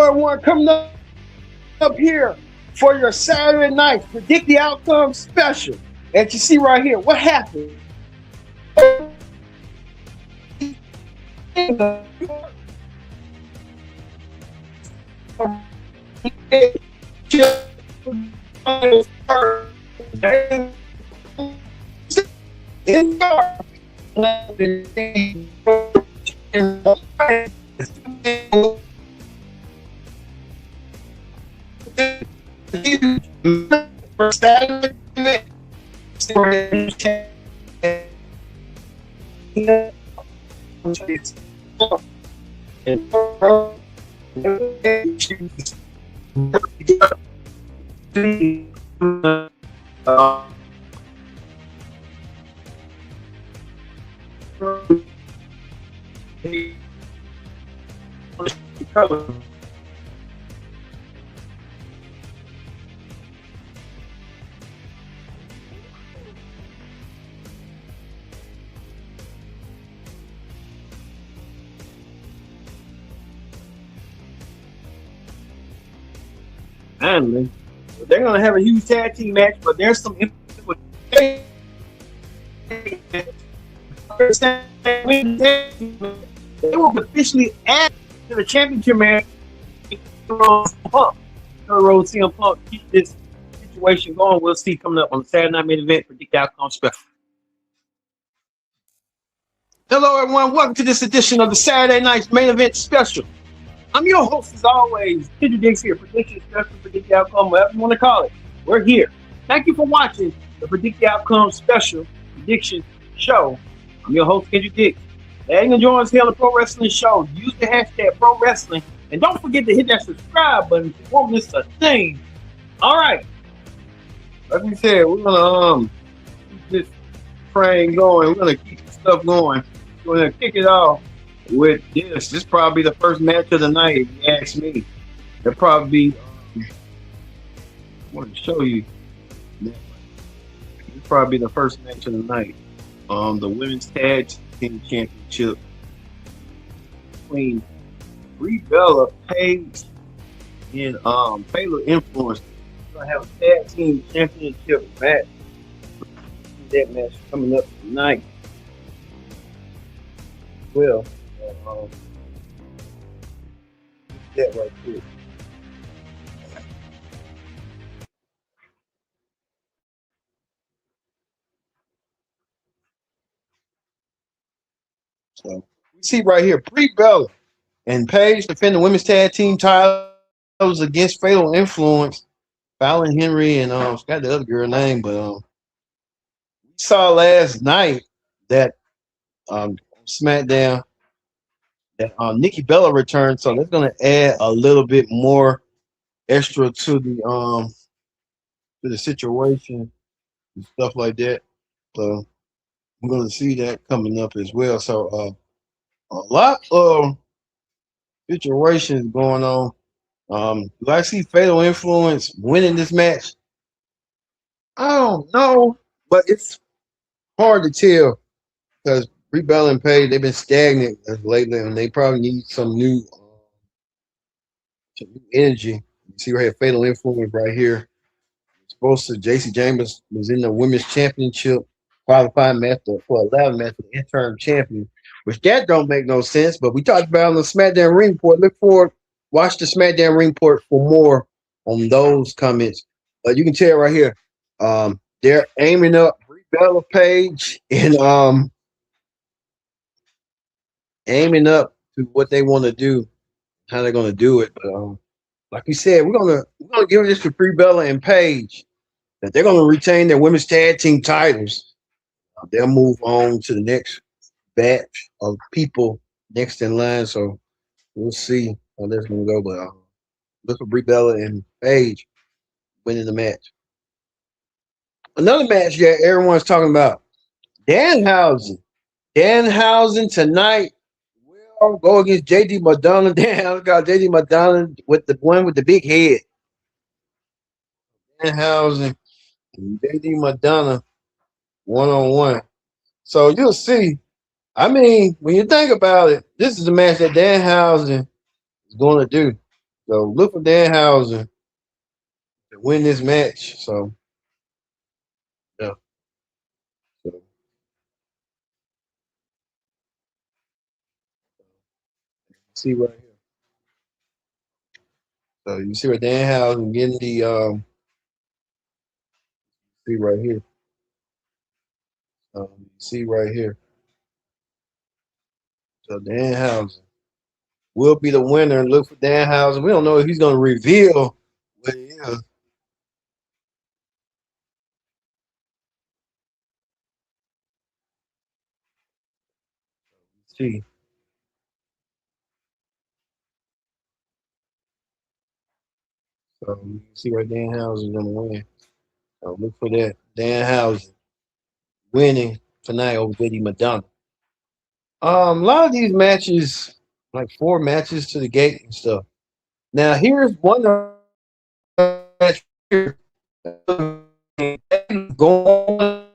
everyone, coming up here for your Saturday night predict the outcome special. And you see right here what happened. Finally, they're going to have a huge tag team match, but there's some they were officially added to the championship match. Punk Cody Rhodes, CM Punk, keep this situation going. We'll see coming up on the Saturday Night Main Event Predict Outcome Special. Hello, everyone. Welcome to this edition of the Saturday Night Main Event Special. I'm your host, as always, Kendra Diggs here. Prediction Special, Predict the Outcome, whatever you want to call it. We're here. Thank you for watching the Predict the Outcome Special Prediction Show. I'm your host, Kendra Diggs. Glad you can join us here on the Pro Wrestling Show. Use the hashtag Pro Wrestling. And don't forget to hit that subscribe button if you won't miss a thing. All right. Like we said, we're going to keep this train going. We're going to keep the stuff going. We're going to kick it off with this. This probably the first match of the night, if you ask me. It'll probably be, I want to show you. It'll probably be the first match of the night. The Women's Tag Team Championship between Brie Bella, Paige, and Bayley Influence. We're going to have a Tag Team Championship match. That match coming up tonight. Well, that right quick. So we see right here, Brie Bella and Paige defend the women's tag team titles against Fatal Influence. Fallon Henry and I forgot the other girl name, but we saw last night that SmackDown that Nikki Bella returned, so that's gonna add a little bit more extra to the situation and stuff like that. So I'm gonna see that coming up as well. So a lot of situations going on. Do I see Fatal Influence winning this match? I don't know, but it's hard to tell because Brie Bella and Paige, they've been stagnant lately, and they probably need some new energy. You see right here, Fatal Influence right here. Supposed to JC James was in the women's championship qualifying match for 11 match for the interim champion, which that don't make no sense. But we talked about on the SmackDown Ring Report. Look forward, watch the SmackDown Ring Report for more on those comments. But you can tell right here, they're aiming up Brie Bella, Paige, and aiming up to what they want to do, how they're going to do it. But like you said, we're gonna give this to Brie Bella and Paige that they're going to retain their women's tag team titles. They'll move on to the next batch of people next in line. So we'll see how that's going to go. But look for Brie Bella and Paige winning the match. Another match that everyone's talking about, Danhausen. Danhausen tonight will go against JD McDonagh. Danhausen got JD McDonagh with the one with the big head. Danhausen and JD McDonagh one-on-one. So you'll see. I mean, when you think about it, this is a match that Danhausen is going to do. So look for Danhausen to win this match. So yeah. So see right here. So you see where Danhausen getting the see right here. You see right here. So Danhausen will be the winner. Look for Danhausen. We don't know if he's going to reveal what it is. See. So you see where Danhausen is going to win. So look for that. Danhausen winning tonight over McDonagh. A lot of these matches, like 4 matches to the gate and stuff. Now here's one match here. Going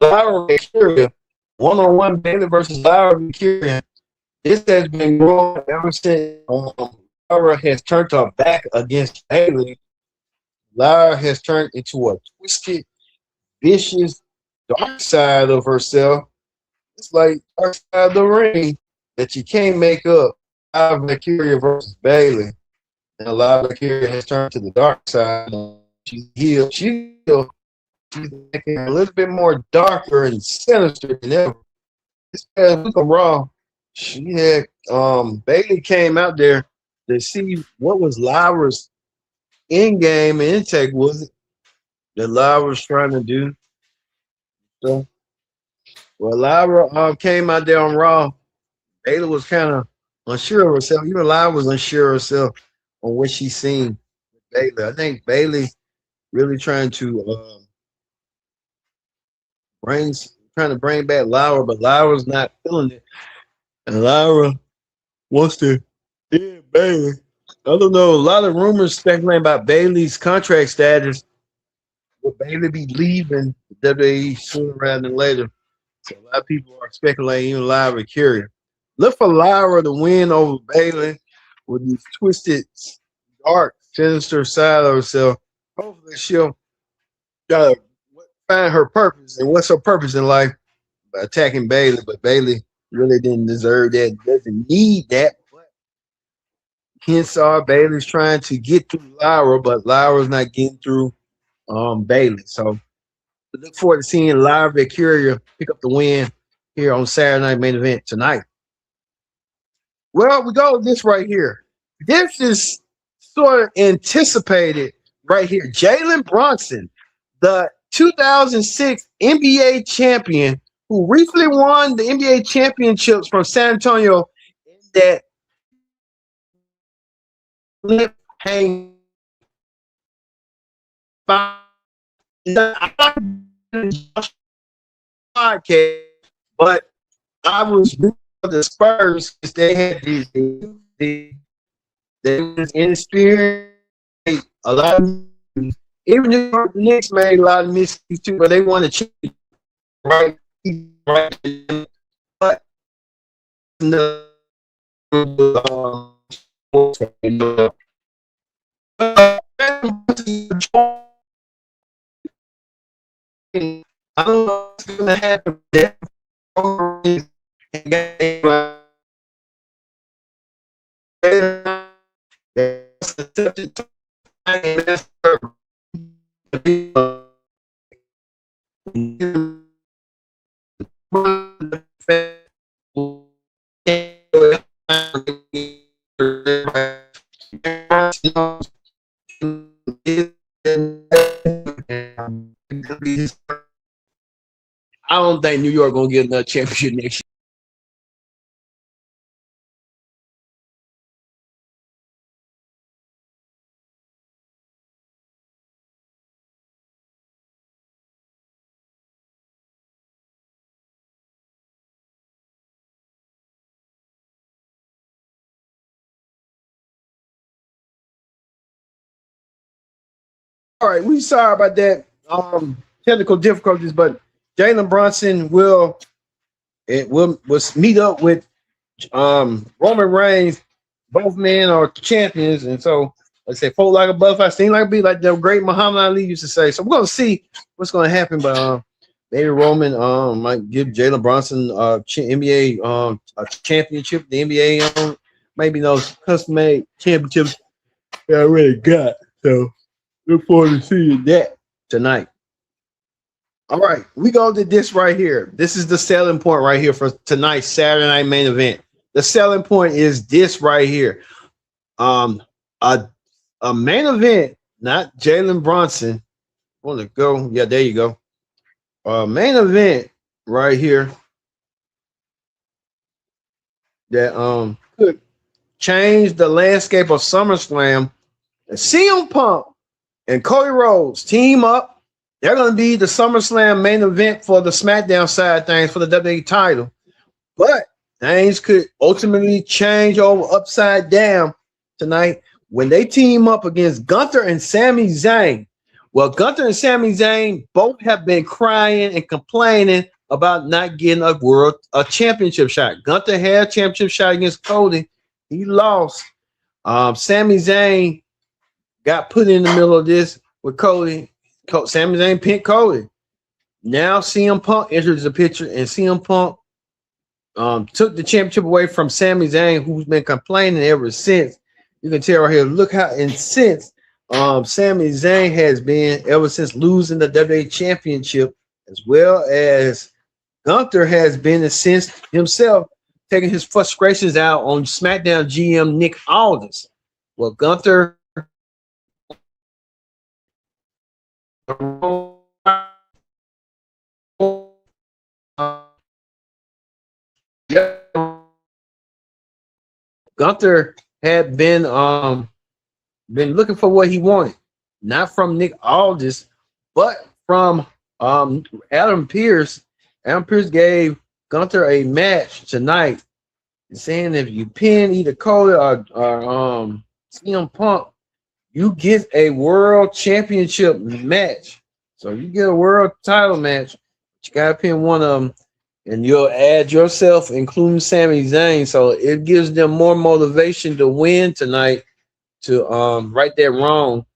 Lyra Valkyria. 1-on-1 Bayley versus Lyra Valkyria. This has been growing ever since Lyra has turned her back against Bayley. Lyra has turned into a twisted, vicious, dark side of herself. It's like dark side of the ring that you can't make up. Lyra Valkyria versus Bayley. And Lyra Valkyria has turned to the dark side. She's healed. She's making a little bit more darker and sinister than ever. This past week on Raw, she had Bayley came out there to see what was Lyra's in game and intake was it that Lyra was trying to do. So, well, Lyra came out there on Raw. Bayley was kind of unsure of herself. Even Lyra was unsure of herself on what she seen with Bayley. I think Bayley really trying to trying to bring back Lyra, but Lyra's not feeling it. And Lyra wants to Bayley. I don't know. A lot of rumors speculating about Bayley's contract status. Will Bayley be leaving the WWE sooner rather than later? So a lot of people are speculating even Lyra Valkyria. Look for Lyra to win over Bayley with these twisted, dark, sinister side of herself. Hopefully she'll find her purpose. And what's her purpose in life? By attacking Bayley. But Bayley really didn't deserve that. Doesn't need that. Hence, Bayley's trying to get through Lyra, but Lyra's not getting through Bayley. So look forward to seeing Lyra Valkyria pick up the win here on Saturday Night Main Event tonight. Well, we go with this right here. This is sort of anticipated right here. Jalen Brunson, the 2006 NBA champion who recently won the NBA championships from San Antonio in that hang podcast, but I was with the Spurs because they had they was inexperienced. A lot of even the Knicks made a lot of mistakes too, but they want to change right. But no, I don't know what's going to happen. I don't think New York gonna get another championship next year. All right, we sorry about that technical difficulties, but Jalen Brunson will meet up with Roman Reigns. Both men are champions, and so Like I say, float like a butterfly, sting like a bee, like the great Muhammad Ali used to say. So we're gonna see what's gonna happen, but maybe Roman might give Jalen Brunson NBA a championship, the NBA maybe those custom made championships that I already got. So look forward to seeing that tonight. All right, we go to this right here. This is the selling point right here for tonight's Saturday night main event. The selling point is this right here. A main event, not Jalen Brunson. Want to go? Yeah, there you go. Main event right here that could change the landscape of SummerSlam. CM Punk and Cody Rhodes team up. They're going to be the SummerSlam main event for the SmackDown side of things for the WWE title. But things could ultimately change over upside down tonight when they team up against Gunther and Sami Zayn. Well, Gunther and Sami Zayn both have been crying and complaining about not getting a championship shot. Gunther had a championship shot against Cody. He lost. Sami Zayn got put in the middle of this with Cody. Sami Zayn pinned Cody. Now CM Punk enters the picture, and CM Punk took the championship away from Sami Zayn, who's been complaining ever since. You can tell right here. Look how incensed Sami Zayn has been ever since losing the WWE Championship, as well as Gunther has been incensed himself, taking his frustrations out on SmackDown GM Nick Aldis. Well, Gunther Gunther had been looking for what he wanted, not from Nick Aldis, but from Adam Pearce. Adam Pearce gave Gunther a match tonight, saying if you pin either Cody or CM Punk, you get a world championship match. So you get a world title match, you gotta pin one of them, and you'll add yourself, including Sami Zayn. So it gives them more motivation to win tonight, to right that wrong.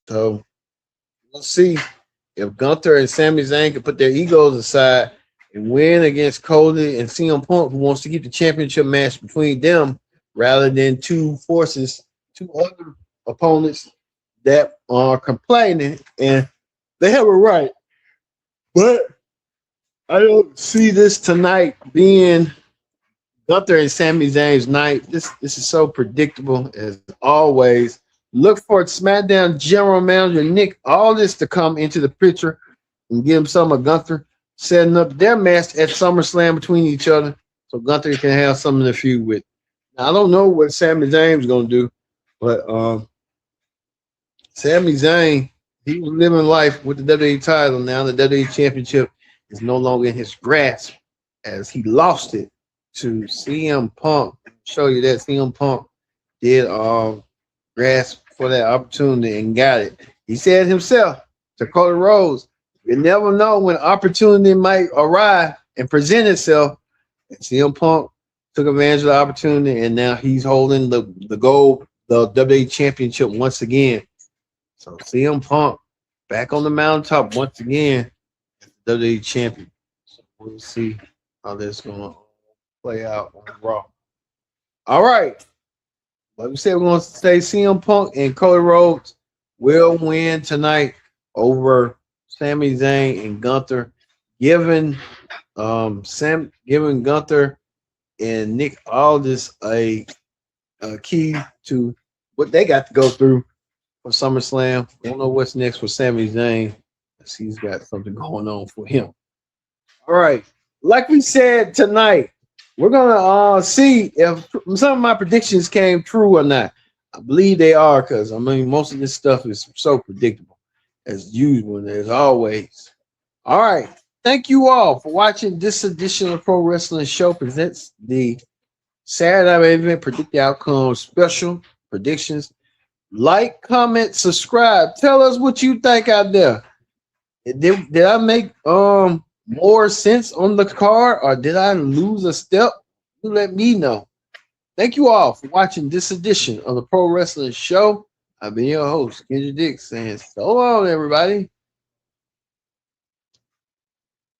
So we'll see if Gunther and Sami Zayn can put their egos aside and win against Cody and CM Punk, who wants to keep the championship match between them, rather than two other opponents that are complaining, and they have a right. But I don't see this tonight being Gunther and Sami Zayn's night. This is so predictable as always. Look for SmackDown General Manager Nick Aldis to come into the picture and give him some of Gunther, setting up their match at SummerSlam between each other, so Gunther can have something to feud with. Now, I don't know what Sami Zayn's gonna do, but Sami Zayn, he was living life with the WWE title. Now the WWE Championship is no longer in his grasp, as he lost it to CM Punk. Show you that CM Punk did grasp for that opportunity and got it. He said himself to Cody Rhodes, you never know when opportunity might arrive and present itself. And CM Punk took advantage of the opportunity, and now he's holding the gold, the WWE Championship once again. So CM Punk back on the mountaintop once again, WWE Champion. So we'll see how this is going to play out on Raw. All right. Like we said, we're going to say CM Punk and Cody Rhodes will win tonight over Sami Zayn and Gunther, giving Gunther and Nick Aldis a key to what they got to go through for SummerSlam. Don't know what's next for Sami Zayn, as he's got something going on for him. All right. Like we said tonight, we're gonna see if some of my predictions came true or not. I believe they are, because I mean most of this stuff is so predictable, as usual, and as always. All right. Thank you all for watching this edition of Pro Wrestling Show presents the Saturday Night Event Predict the Outcome special predictions. Like, comment, subscribe. Tell us what you think out there. Did I make more sense on the card, or did I lose a step? You let me know. Thank you all for watching this edition of the Pro Wrestling Show. I've been your host, Kendra Dix, saying so long, everybody.